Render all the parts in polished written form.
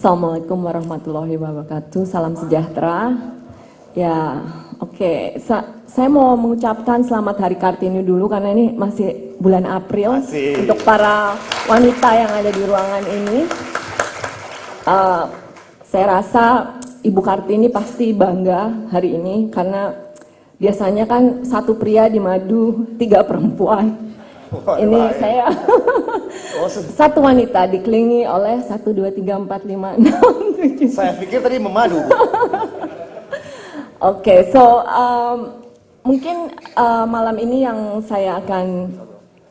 Assalamualaikum warahmatullahi wabarakatuh. Salam sejahtera. Ya, oke. Saya mau mengucapkan selamat Hari Kartini dulu karena ini masih bulan April. Untuk para wanita yang ada di ruangan ini. Saya rasa Ibu Kartini pasti bangga hari ini karena biasanya kan satu pria dimadu 3 perempuan. Ini saya satu wanita dikelilingi oleh 1, 2, 3, 4, 5, 6, 7. Saya pikir tadi memadu. Oke, mungkin malam ini yang saya akan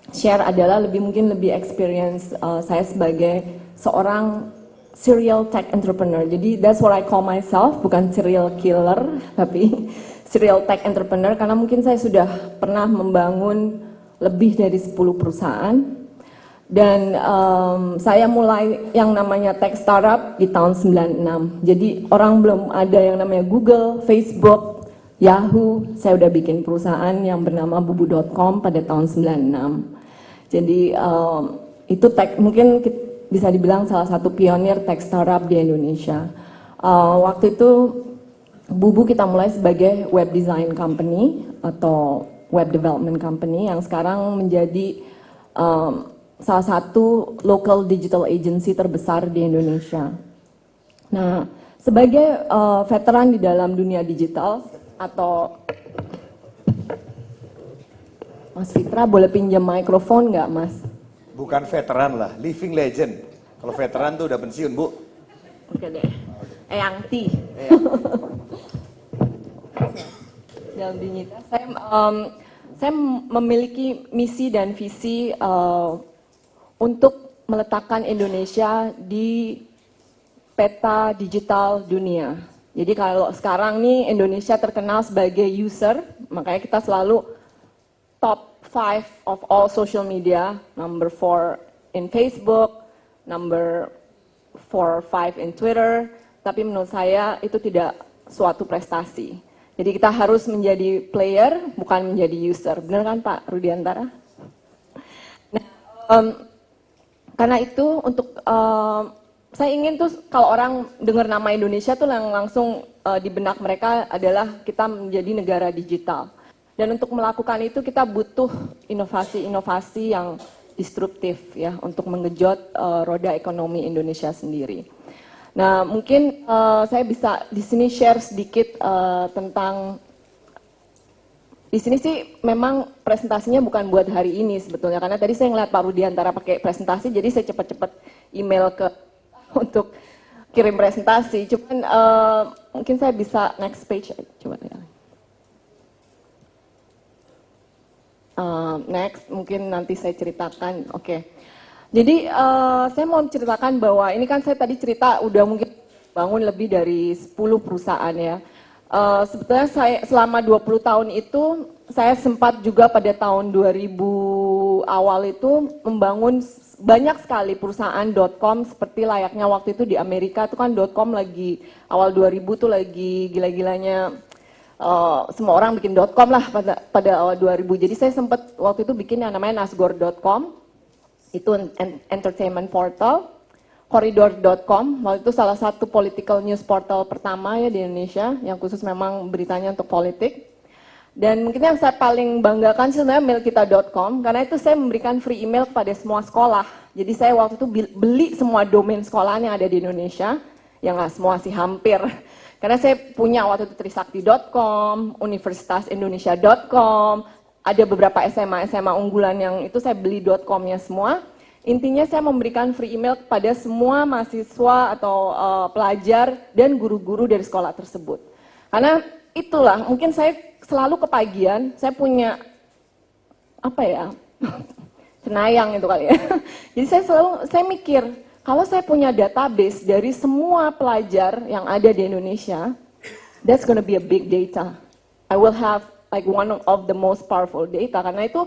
share adalah mungkin lebih experience saya sebagai seorang serial tech entrepreneur. Jadi that's what I call myself, bukan serial killer, tapi serial tech entrepreneur karena mungkin saya sudah pernah membangun lebih dari 10 perusahaan dan saya mulai yang namanya tech startup di tahun 96. Jadi orang belum ada yang namanya Google, Facebook, Yahoo. Saya udah bikin perusahaan yang bernama bubu.com pada tahun 96. Jadi itu tech, mungkin bisa dibilang salah satu pionir tech startup di Indonesia. Waktu itu Bubu kita mulai sebagai web design company atau web development company yang sekarang menjadi salah satu local digital agency terbesar di Indonesia. Nah, sebagai veteran di dalam dunia digital atau Mas Fitra boleh pinjam mikrofon nggak, Mas? Bukan veteran lah, living legend. Kalau veteran tuh udah pensiun, Bu. Oke deh. Eyangti. Dalam dignita, saya memiliki misi dan visi untuk meletakkan Indonesia di peta digital dunia. Jadi kalau sekarang nih Indonesia terkenal sebagai user, makanya kita selalu top 5 of all social media, number 4 in Facebook, number 4 or 5 in Twitter, tapi menurut saya itu tidak suatu prestasi. Jadi kita harus menjadi player, bukan menjadi user. Benar kan Pak Rudiantara? Nah, karena itu untuk saya ingin tuh kalau orang dengar nama Indonesia tuh yang langsung di benak mereka adalah kita menjadi negara digital. Dan untuk melakukan itu kita butuh inovasi-inovasi yang disruptif ya untuk mengejut roda ekonomi Indonesia sendiri. Nah, mungkin saya bisa di sini share sedikit tentang di sini sih memang presentasinya bukan buat hari ini sebetulnya karena tadi saya ngeliat Pak Rudiantara pakai presentasi jadi saya cepat-cepat email ke untuk kirim presentasi. Cuman mungkin saya bisa next page coba ya. Next mungkin nanti saya ceritakan. Oke. Jadi saya mau menceritakan bahwa ini kan saya tadi cerita udah mungkin bangun lebih dari 10 perusahaan ya. Sebetulnya saya selama 20 tahun itu saya sempat juga pada tahun 2000 awal itu membangun banyak sekali perusahaan .com seperti layaknya waktu itu di Amerika itu kan .com lagi awal 2000 tuh lagi gila-gilanya semua orang bikin .com lah pada awal 2000. Jadi saya sempat waktu itu bikin yang namanya nasgor.com. Itu entertainment portal, koridor.com, waktu itu salah satu political news portal pertama ya di Indonesia, yang khusus memang beritanya untuk politik. Dan mungkin yang saya paling banggakan sebenarnya mailkita.com, karena itu saya memberikan free email kepada semua sekolah. Jadi saya waktu itu beli semua domain sekolah yang ada di Indonesia, yang nggak semua sih hampir. Karena saya punya waktu itu trisakti.com, universitasindonesia.com, ada beberapa SMA unggulan yang itu saya beli .com-nya semua. Intinya saya memberikan free email kepada semua mahasiswa atau pelajar dan guru-guru dari sekolah tersebut. Karena itulah, mungkin saya selalu kepagian, saya punya, apa ya, cenayang itu kali ya. Jadi saya mikir, kalau saya punya database dari semua pelajar yang ada di Indonesia, that's gonna be a big data. I will have like one of the most powerful data karena itu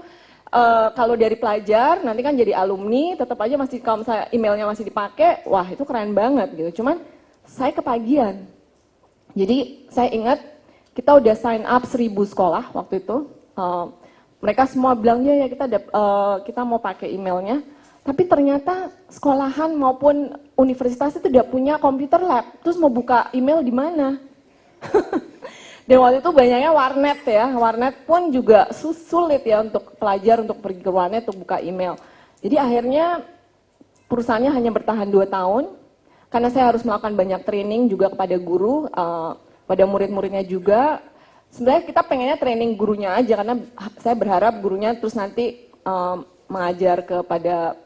kalau dari pelajar nanti kan jadi alumni tetap aja masih kalau misalnya emailnya masih dipakai wah itu keren banget gitu cuman saya kepagian jadi saya ingat kita udah sign up 1000 sekolah waktu itu mereka semua bilang ya kita mau pakai emailnya Tapi ternyata sekolahan maupun universitas itu tidak punya komputer lab. Terus mau buka email di mana? Dan waktu itu banyaknya warnet ya. Warnet pun juga sulit ya untuk pelajar untuk pergi ke warnet untuk buka email. Jadi akhirnya perusahaannya hanya bertahan 2 tahun. Karena saya harus melakukan banyak training juga kepada guru, pada murid-muridnya juga. Sebenarnya kita pengennya training gurunya aja, karena saya berharap gurunya terus nanti mengajar kepada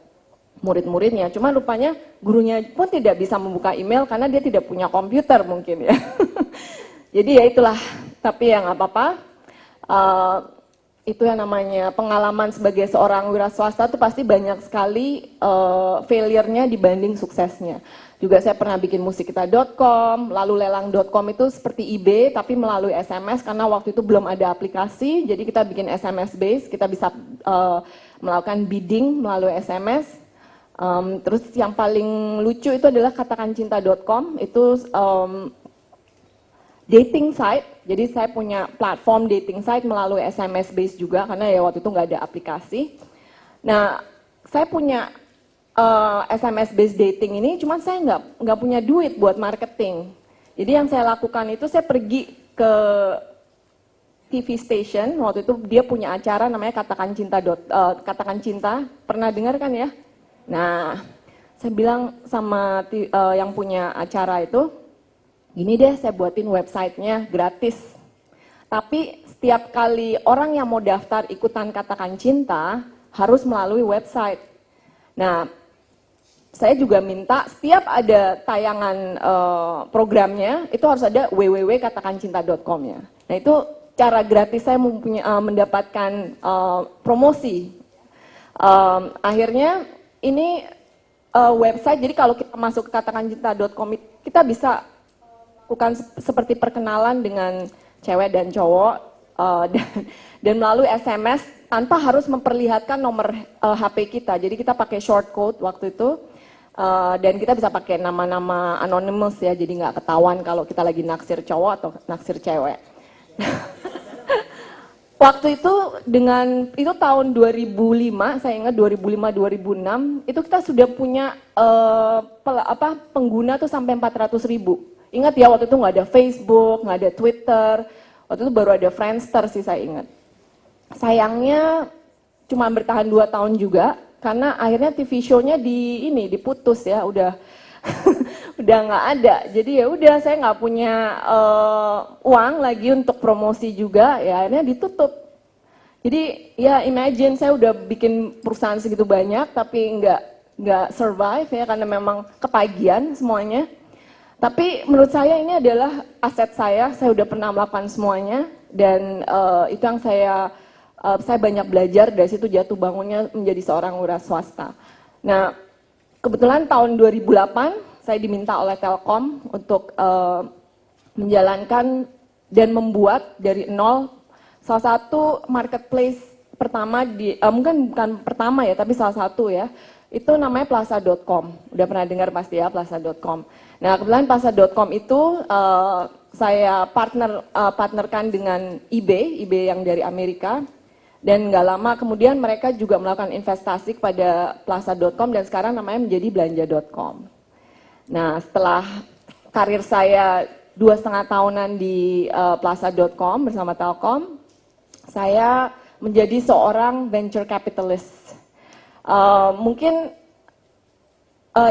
murid-muridnya. Cuma rupanya gurunya pun tidak bisa membuka email karena dia tidak punya komputer mungkin ya. Jadi ya itulah, tapi yang apa-apa, itu yang namanya pengalaman sebagai seorang wira swasta itu pasti banyak sekali failure-nya dibanding suksesnya. Juga saya pernah bikin musikkita.com, lalu lelang.com itu seperti eBay tapi melalui SMS karena waktu itu belum ada aplikasi, jadi kita bikin SMS base, kita bisa melakukan bidding melalui SMS. Terus yang paling lucu itu adalah katakancinta.com, itu dating site, jadi saya punya platform dating site melalui SMS base juga karena ya waktu itu nggak ada aplikasi. Nah, saya punya SMS based dating ini, cuman saya nggak punya duit buat marketing. Jadi yang saya lakukan itu saya pergi ke TV station, waktu itu dia punya acara namanya Katakan Cinta, pernah dengar kan ya? Nah, saya bilang sama yang punya acara itu, gini deh saya buatin websitenya gratis. Tapi setiap kali orang yang mau daftar ikutan Katakan Cinta harus melalui website. Nah, saya juga minta setiap ada tayangan programnya itu harus ada www.katakancinta.com-nya. Nah, itu cara gratis saya mendapatkan promosi. Akhirnya ini website, jadi kalau kita masuk ke katakancinta.com kita bisa lakukan seperti perkenalan dengan cewek dan cowok dan melalui SMS tanpa harus memperlihatkan nomor HP kita. Jadi kita pakai short code waktu itu. Dan kita bisa pakai nama-nama anonymous ya, jadi nggak ketahuan kalau kita lagi naksir cowok atau naksir cewek. Waktu itu itu tahun 2005, saya ingat 2005-2006, itu kita sudah punya pengguna tuh sampai 400.000. Ingat ya waktu itu nggak ada Facebook, nggak ada Twitter, waktu itu baru ada Friendster sih saya ingat. Sayangnya cuma bertahan 2 tahun juga. Karena akhirnya TV show-nya diputus ya, udah udah nggak ada. Jadi ya udah saya nggak punya uang lagi untuk promosi juga, ya akhirnya ditutup. Jadi ya imagine saya udah bikin perusahaan segitu banyak tapi nggak survive ya karena memang kepagian semuanya. Tapi menurut saya ini adalah aset saya udah pernah melakukan semuanya dan itu yang saya banyak belajar dari situ jatuh bangunnya menjadi seorang wira swasta. Nah, kebetulan tahun 2008 saya diminta oleh Telkom untuk menjalankan dan membuat dari nol salah satu marketplace pertama mungkin bukan pertama ya, tapi salah satu ya. Itu namanya plaza.com. Udah pernah dengar pasti ya plaza.com. Nah, kebetulan plaza.com itu saya partnerkan dengan eBay yang dari Amerika. Dan nggak lama kemudian mereka juga melakukan investasi kepada plaza.com dan sekarang namanya menjadi belanja.com. Nah, setelah karir saya 2,5 tahunan di plaza.com bersama Telkom, saya menjadi seorang venture capitalist. Mungkin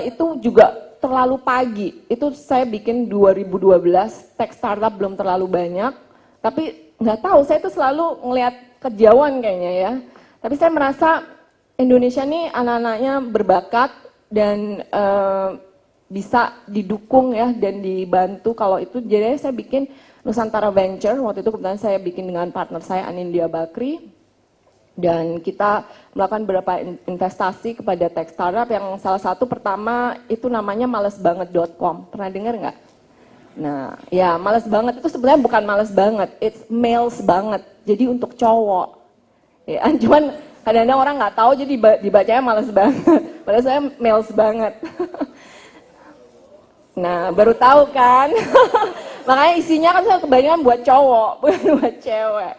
itu juga terlalu pagi, itu saya bikin 2012, tech startup belum terlalu banyak, tapi nggak tahu, saya itu selalu ngelihat kejauhan kayaknya ya. Tapi saya merasa Indonesia ini anak-anaknya berbakat dan bisa didukung ya dan dibantu kalau itu. Jadi saya bikin Nusantara Venture, waktu itu kebetulan saya bikin dengan partner saya Anindya Bakri. Dan kita melakukan beberapa investasi kepada tech startup yang salah satu pertama itu namanya malesbanget.com. Pernah dengar nggak? Nah, ya males banget itu sebenarnya bukan males banget, it's males banget. Jadi untuk cowok. Ya, cuman kadang-kadang orang nggak tahu jadi dibacanya males banget. Padahal saya males banget. Nah, baru tahu kan. Makanya isinya kan saya kebanyakan buat cowok, bukan buat cewek.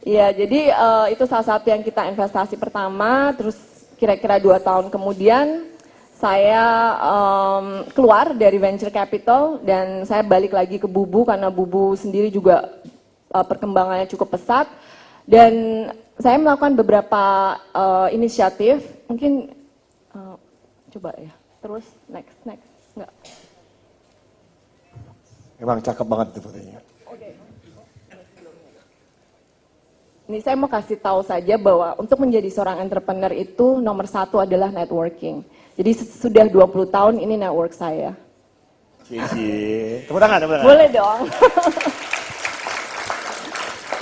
Ya, jadi itu salah satu yang kita investasi pertama, terus kira-kira 2 tahun kemudian saya keluar dari venture capital dan saya balik lagi ke Bubu karena Bubu sendiri juga perkembangannya cukup pesat dan saya melakukan beberapa inisiatif. Mungkin coba ya. Terus next enggak. Emang cakep banget itu fotonya. Ini saya mau kasih tahu saja bahwa untuk menjadi seorang entrepreneur itu nomor 1 adalah networking. Jadi sudah 20 tahun ini network saya. Cie. Tepuk tangan. Boleh dong.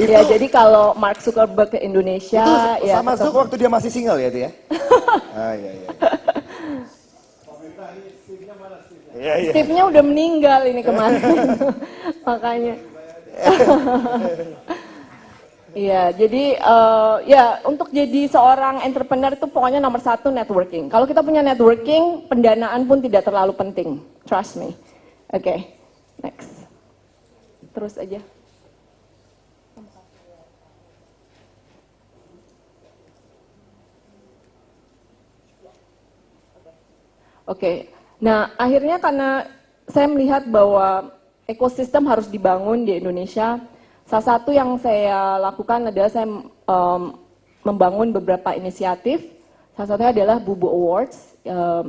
Ya, jadi kalau Mark Zuckerberg ke Indonesia, itu ya sama Zuck waktu dia masih single ya itu ya? Iya. Iya. Steve-nya udah meninggal ini kemarin. Makanya. Iya, jadi ya untuk jadi seorang entrepreneur itu pokoknya nomor 1 networking. Kalau kita punya networking, pendanaan pun tidak terlalu penting. Trust me. Oke, next. Terus aja. Oke, nah akhirnya karena saya melihat bahwa ekosistem harus dibangun di Indonesia, salah satu yang saya lakukan adalah saya membangun beberapa inisiatif. Salah satunya adalah Bubu Awards.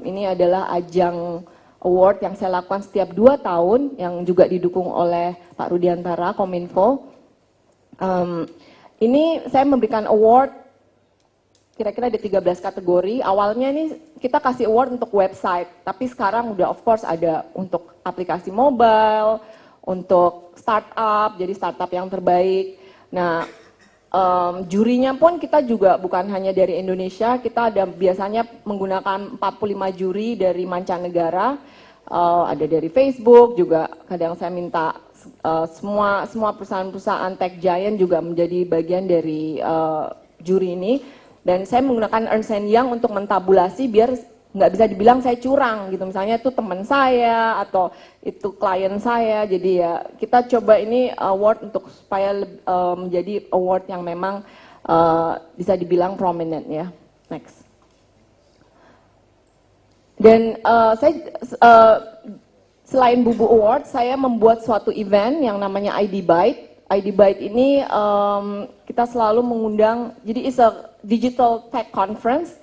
Ini adalah ajang award yang saya lakukan setiap 2 tahun, yang juga didukung oleh Pak Rudiantara, Kominfo. Ini saya memberikan award kira-kira ada 13 kategori. Awalnya nih kita kasih award untuk website, tapi sekarang udah of course ada untuk aplikasi mobile, untuk startup, jadi startup yang terbaik. Nah, jurinya pun kita juga bukan hanya dari Indonesia, kita ada biasanya menggunakan 45 juri dari mancanegara, ada dari Facebook juga. Kadang saya minta semua perusahaan-perusahaan tech giant juga menjadi bagian dari juri ini. Dan saya menggunakan Ernst & Young untuk mentabulasi biar nggak bisa dibilang saya curang gitu. Misalnya itu teman saya atau itu klien saya. Jadi ya kita coba ini award untuk supaya menjadi award yang memang bisa dibilang prominent ya. Next. Dan saya selain Bubu Award, saya membuat suatu event yang namanya ID Byte. ID Byte ini kita selalu mengundang, jadi it's a digital tech conference,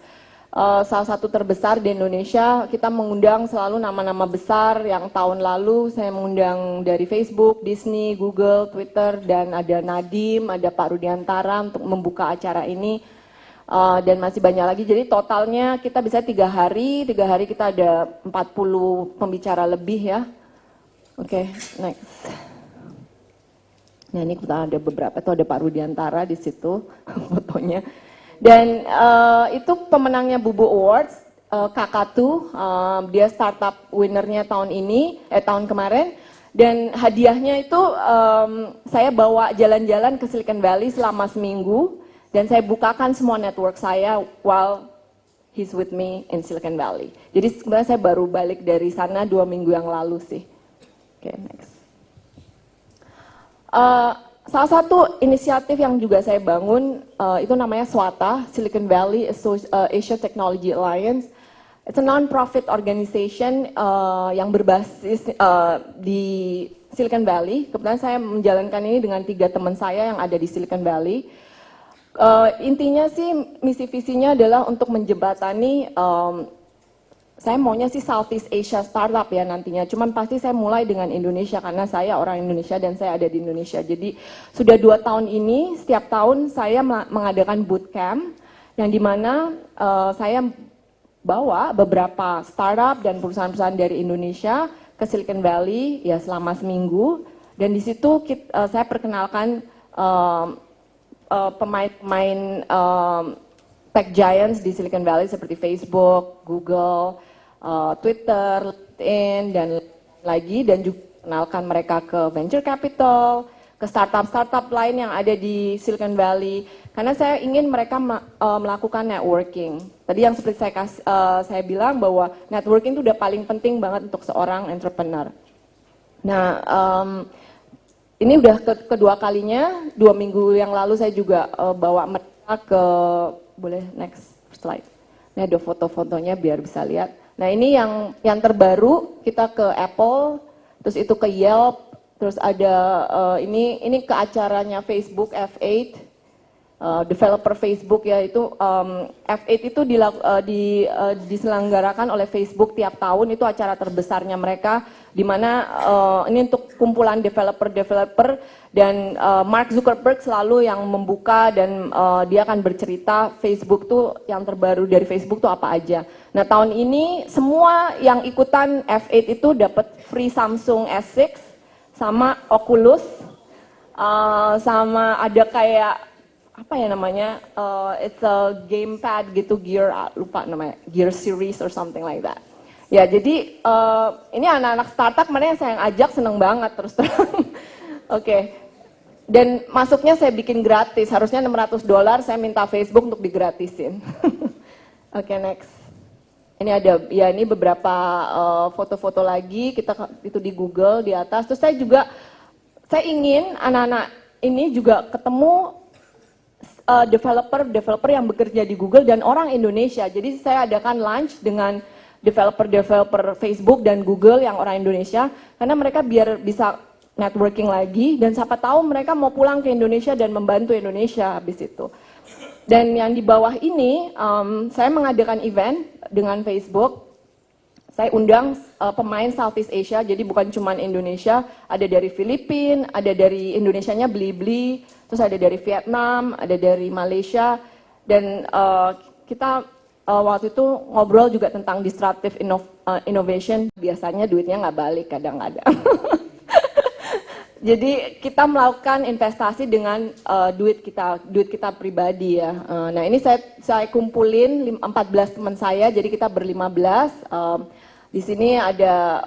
salah satu terbesar di Indonesia. Kita mengundang selalu nama-nama besar yang tahun lalu saya mengundang dari Facebook, Disney, Google, Twitter, dan ada Nadiem, ada Pak Rudiantara untuk membuka acara ini, dan masih banyak lagi. Jadi totalnya kita bisa 3 hari kita ada 40 pembicara lebih ya. Oke, next. Nah ini kita ada beberapa, itu ada Pak Rudiantara di situ fotonya. Dan itu pemenangnya Bubu Awards, Kakatu, dia startup winnernya tahun kemarin. Dan hadiahnya itu saya bawa jalan-jalan ke Silicon Valley selama seminggu. Dan saya bukakan semua network saya while he's with me in Silicon Valley. Jadi sebenarnya saya baru balik dari sana 2 minggu yang lalu sih. Oke, next. Salah satu inisiatif yang juga saya bangun itu namanya SWATA, Silicon Valley Asia Technology Alliance. It's a non-profit organization yang berbasis di Silicon Valley. Kebetulan saya menjalankan ini dengan 3 teman saya yang ada di Silicon Valley. Intinya sih misi visinya adalah untuk menjembatani, saya maunya sih Southeast Asia startup ya nantinya, cuman pasti saya mulai dengan Indonesia karena saya orang Indonesia dan saya ada di Indonesia. Jadi sudah 2 tahun ini, setiap tahun saya mengadakan bootcamp yang dimana saya bawa beberapa startup dan perusahaan-perusahaan dari Indonesia ke Silicon Valley ya selama seminggu. Dan di situ saya perkenalkan pemain-pemain tech giants di Silicon Valley seperti Facebook, Google, Twitter, LinkedIn, dan lagi, dan juga kenalkan mereka ke venture capital, ke startup-startup lain yang ada di Silicon Valley, karena saya ingin mereka melakukan networking. Tadi yang seperti saya bilang bahwa networking itu udah paling penting banget untuk seorang entrepreneur. Nah, ini udah kedua kalinya, 2 minggu yang lalu saya juga bawa mereka ke, boleh next slide. Ini ada foto-fotonya biar bisa lihat. Nah ini yang terbaru, kita ke Apple, terus itu ke Yelp, terus ada ini ke acaranya Facebook F8, developer Facebook ya itu F8 itu diselenggarakan oleh Facebook tiap tahun, itu acara terbesarnya mereka, di mana ini untuk kumpulan developer dan Mark Zuckerberg selalu yang membuka dan dia akan bercerita Facebook tuh yang terbaru dari Facebook tuh apa aja. Nah tahun ini semua yang ikutan F8 itu dapat free Samsung S6 sama Oculus, sama ada kayak apa ya namanya, it's a gamepad gitu, Gear, lupa namanya, Gear Series or something like that. Ya jadi ini anak-anak startup mana yang saya ajak seneng banget terus terang. Oke. Dan masuknya saya bikin gratis, harusnya $600, saya minta Facebook untuk digratisin. Oke, next. Ini ada, ya ini beberapa foto-foto lagi, kita itu di Google di atas. Terus saya ingin anak-anak ini juga ketemu developer yang bekerja di Google dan orang Indonesia. Jadi saya adakan lunch dengan developer Facebook dan Google yang orang Indonesia, karena mereka biar bisa networking lagi, dan siapa tahu mereka mau pulang ke Indonesia dan membantu Indonesia habis itu. Dan yang di bawah ini, saya mengadakan event dengan Facebook. Saya undang pemain Southeast Asia, jadi bukan cuma Indonesia, ada dari Filipina, ada dari Indonesianya Blibli, terus ada dari Vietnam, ada dari Malaysia, dan kita waktu itu ngobrol juga tentang disruptive innovation. Biasanya duitnya nggak balik, kadang-kadang. Jadi kita melakukan investasi dengan duit kita pribadi ya. Nah ini saya kumpulin 14 teman saya, jadi kita ber-15. Di sini ada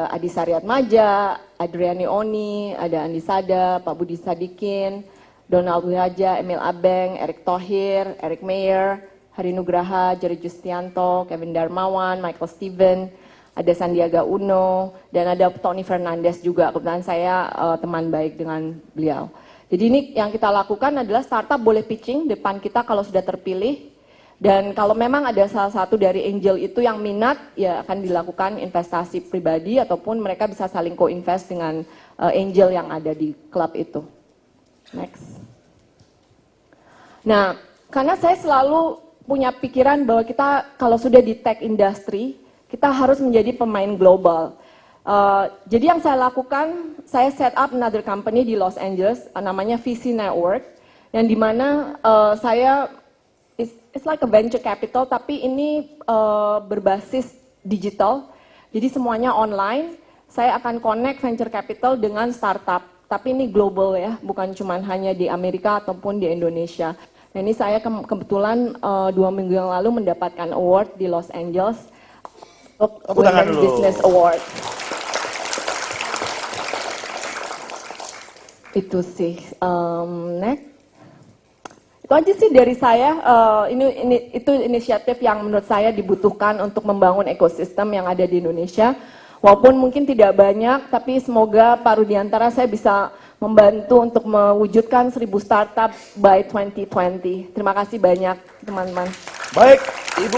Adi Saryatmaja, Adriani Oni, ada Andi Sada, Pak Budi Sadikin, Donald Wihaja, Emil Abeng, Erick Thohir, Eric Mayer, Hari Nugraha, Jerry Justianto, Kevin Darmawan, Michael Steven, ada Sandiaga Uno, dan ada Tony Fernandes juga. Kebetulan saya teman baik dengan beliau. Jadi ini yang kita lakukan adalah startup boleh pitching depan kita kalau sudah terpilih. Dan kalau memang ada salah satu dari angel itu yang minat, ya akan dilakukan investasi pribadi ataupun mereka bisa saling co-invest dengan angel yang ada di klub itu. Next. Nah, karena saya selalu punya pikiran bahwa kita kalau sudah di tech industry, kita harus menjadi pemain global. Jadi yang saya lakukan, saya set up another company di Los Angeles, namanya VC Network, yang dimana saya it's like a venture capital, tapi ini berbasis digital, jadi semuanya online. Saya akan connect venture capital dengan startup, tapi ini global ya, bukan cuma hanya di Amerika ataupun di Indonesia. Nah ini saya kebetulan 2 minggu yang lalu mendapatkan award di Los Angeles, Women Business Award. Itu sih, next. Itu aja sih dari saya, itu inisiatif yang menurut saya dibutuhkan untuk membangun ekosistem yang ada di Indonesia. Walaupun mungkin tidak banyak, tapi semoga Pak Rudiantara saya bisa membantu untuk mewujudkan 1000 startup by 2020. Terima kasih banyak teman-teman. Baik, Ibu.